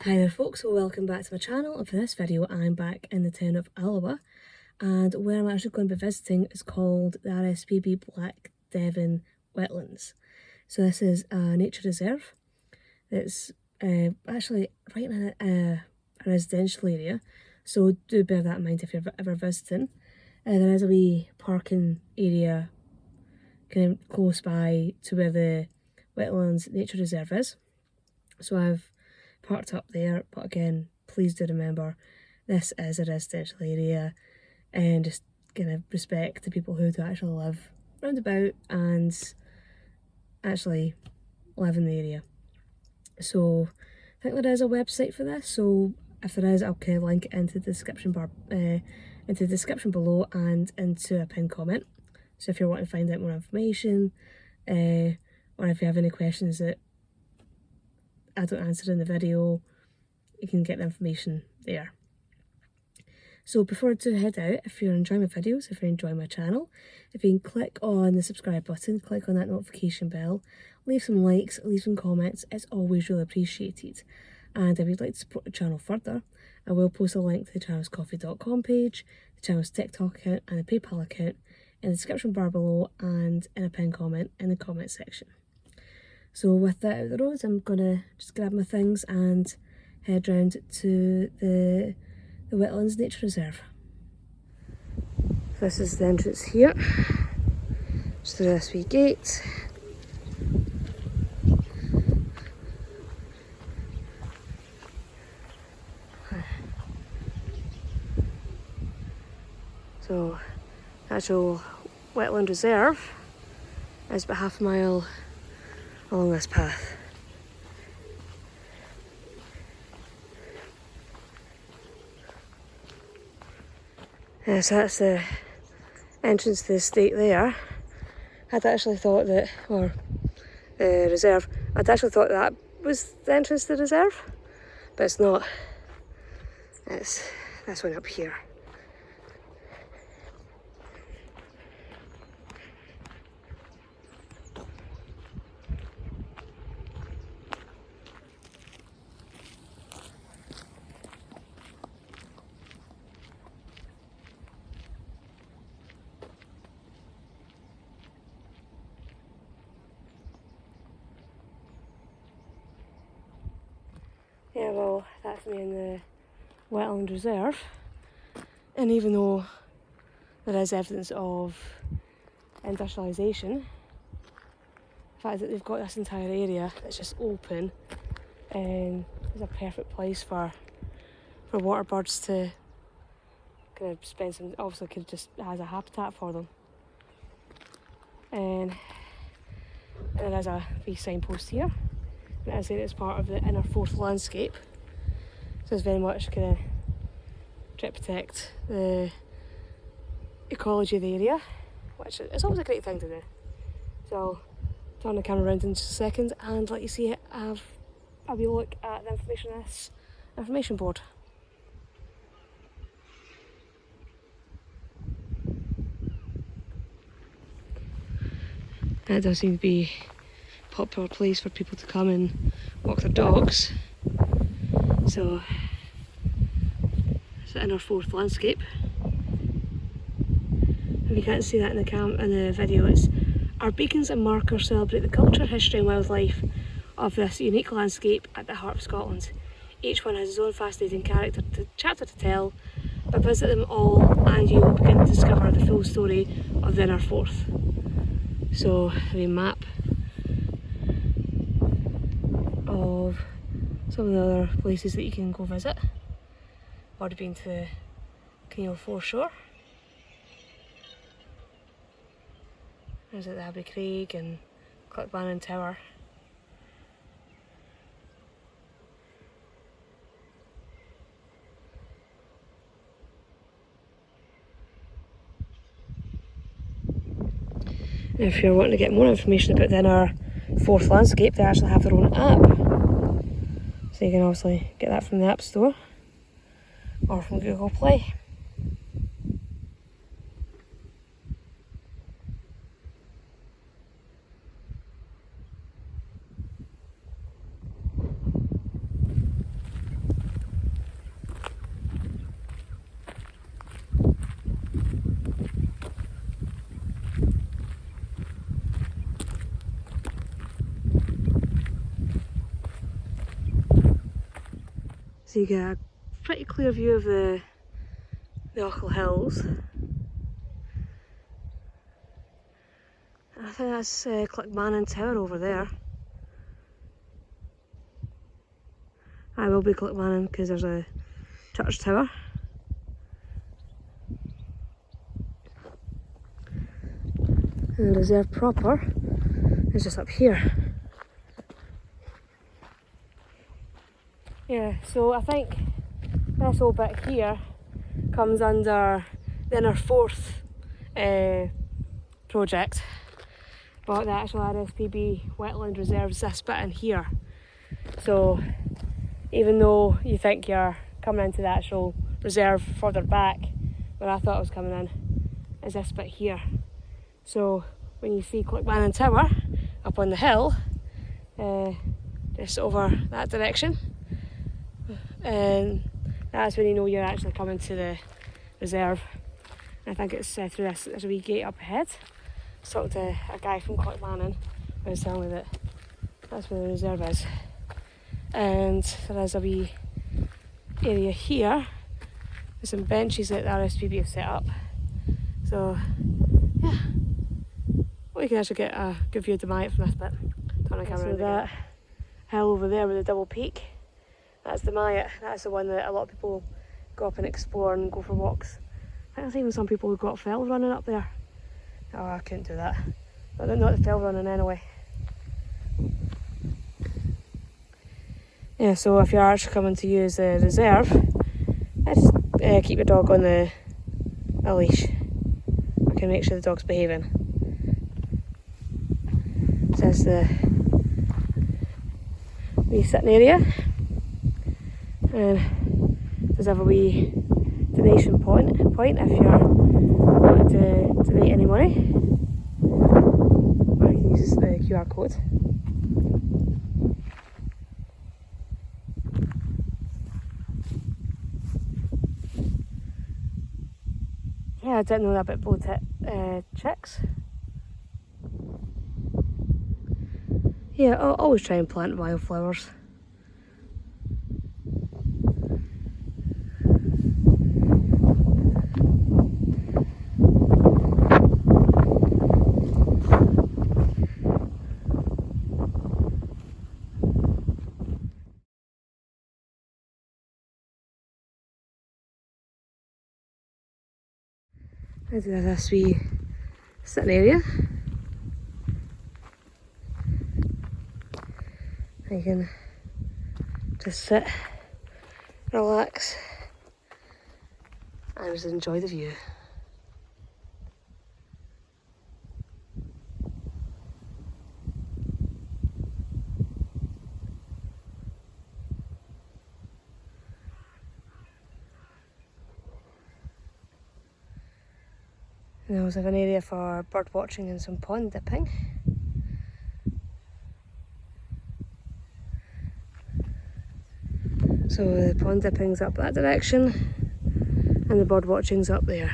Hi there folks, so welcome back to my channel, and for this video I'm back in the town of Alloa, and where I'm actually going to be visiting is called the RSPB Black Devon Wetlands. So this is a nature reserve. It's actually right in a residential area, so do bear that in mind if you're ever visiting. There is a wee parking area kind of close by to where the Wetlands Nature Reserve is. So I've parked up there, but again, please do remember this is a residential area, and just kind of respect the people who do actually live round about and actually live in the area. So I think there is a website for this, so if there is, I'll kind of link it into the description bar, into the description below and into a pinned comment. So if you're wanting to find out more information, or if you have any questions that I don't answer in the video, you can get the information there. So before I do head out, if you're enjoying my videos, if you're enjoying my channel, if you can click on the subscribe button, click on that notification bell, leave some likes, leave some comments, it's always really appreciated. And if you'd like to support the channel further, I will post a link to the channel's coffee.com page, the channel's TikTok account and the PayPal account in the description bar below and in a pinned comment in the comment section. So with that out of the road, I'm gonna just grab my things and head round to the Wetlands Nature Reserve. This is the entrance here, just through this wee gate. So the actual Wetland Reserve is about half a mile along this path. So that's the entrance to the estate there. I'd actually thought that, or the reserve, I'd actually thought that was the entrance to the reserve, but it's not. It's this one up here. Yeah, well, that's me in the Wetland Reserve, and even though there is evidence of industrialisation, the fact that they've got this entire area that's just open and is a perfect place for water birds to kind of spend some, obviously could just has a habitat for them. And there is a wee signpost here. And as I say, it's part of the inner fourth landscape. So it's very much kind of try to protect the ecology of the area, which is always a great thing to do. So I'll turn the camera around in just a second and let you see it. Have a wee look at the information on this information board. It does seem to be a popular place for people to come and walk their dogs. So it's the inner fourth landscape. If you can't see that in the video, it's our beacons and markers celebrate the culture, history and wildlife of this unique landscape at the heart of Scotland. Each one has its own fascinating chapter to tell, but visit them all and you will begin to discover the full story of the inner fourth. So a map of some of the other places that you can go visit. I've already been to Kinneil Foreshore. There's at the Abbey Craig and Clickbannon Tower. And if you're wanting to get more information about the inner fourth landscape, they actually have their own app. So you can obviously get that from the App Store or from Google Play. So you get a pretty clear view of the Ochil Hills. And I think that's Clickmannon Tower over there. I will be Clickmannon because there's a church tower. And the reserve proper is just up here. Yeah, so I think this whole bit here comes under the inner fourth project, but the actual RSPB Wetland reserves this bit in here. So even though you think you're coming into the actual reserve further back, where I thought I was coming in, is this bit here. So when you see Clickmannon Tower up on the hill, just over that direction, and that's when you know you're actually coming to the reserve. I think it's through this, there's a wee gate up ahead. I talked to a guy from Clickmannon who was telling me that that's where the reserve is. And there is a wee area here with some benches that the RSPB have set up. So yeah, well, you can actually get a good view of the Myatt from this bit. Turn the camera. So that hill over there with the double peak, that's the Myatt. That's the one that a lot of people go up and explore and go for walks. I think there's even some people who got fell running up there. Oh, I couldn't do that. But they're not the fell running anyway. Yeah, so if you are actually coming to use the reserve, just keep your dog on a leash. I can make sure the dog's behaving. So that's the wee sitting area. And there's a wee donation point if you're wanting to donate any money. Or you can use the QR code. Yeah, I didn't know that about blue-tit chicks. Yeah, I'll always try and plant wildflowers. There's this wee sitting area. You can just sit, relax, and just enjoy the view. And there was an area for bird watching and some pond dipping. So the pond dipping's up that direction and the bird watching's up there.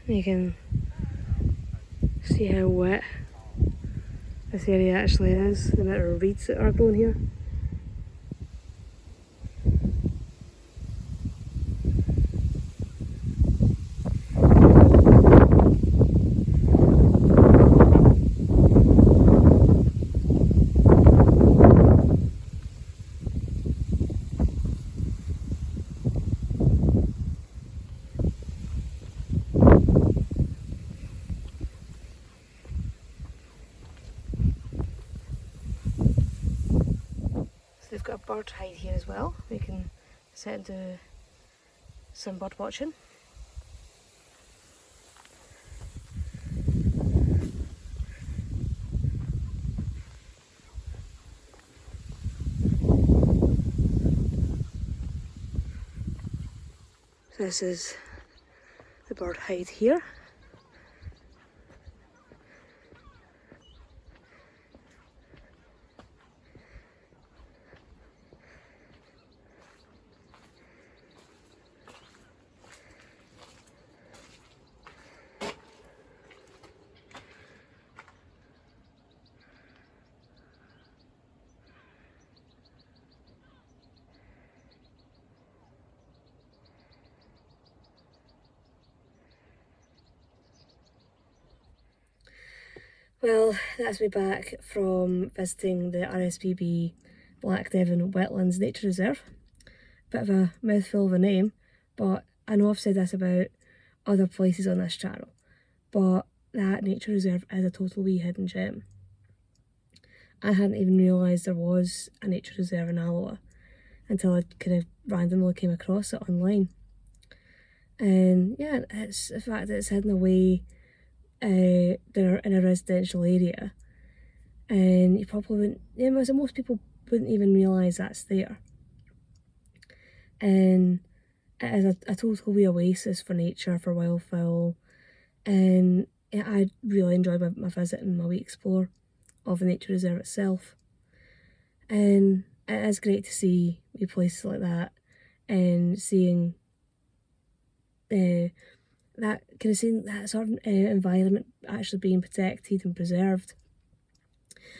You can see how wet this area actually is, the amount of reeds that are growing here. They've got a bird hide here as well. We can sit and do some bird watching. This is the bird hide here. Well, that's me back from visiting the RSPB Black Devon Wetlands Nature Reserve. Bit of a mouthful of a name, but I know I've said this about other places on this channel, but that nature reserve is a total wee hidden gem. I hadn't even realised there was a nature reserve in Alloa until I kind of randomly came across it online. And yeah, it's the fact that it's hidden away they're in a residential area, and you probably wouldn't, yeah, so most people wouldn't even realise that's there. And it is a total wee oasis for nature, for wildfowl, and yeah, I really enjoyed my visit and my wee explore of the nature reserve itself. And it is great to see wee places like that and seeing that kind of seeing that sort of environment actually being protected and preserved.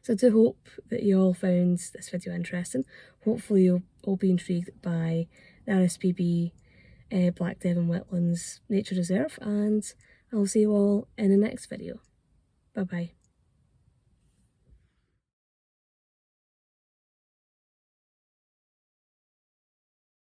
So I do hope that you all found this video interesting. Hopefully you'll all be intrigued by the RSPB Black Devon Wetlands Nature Reserve, and I'll see you all in the next video. Bye bye.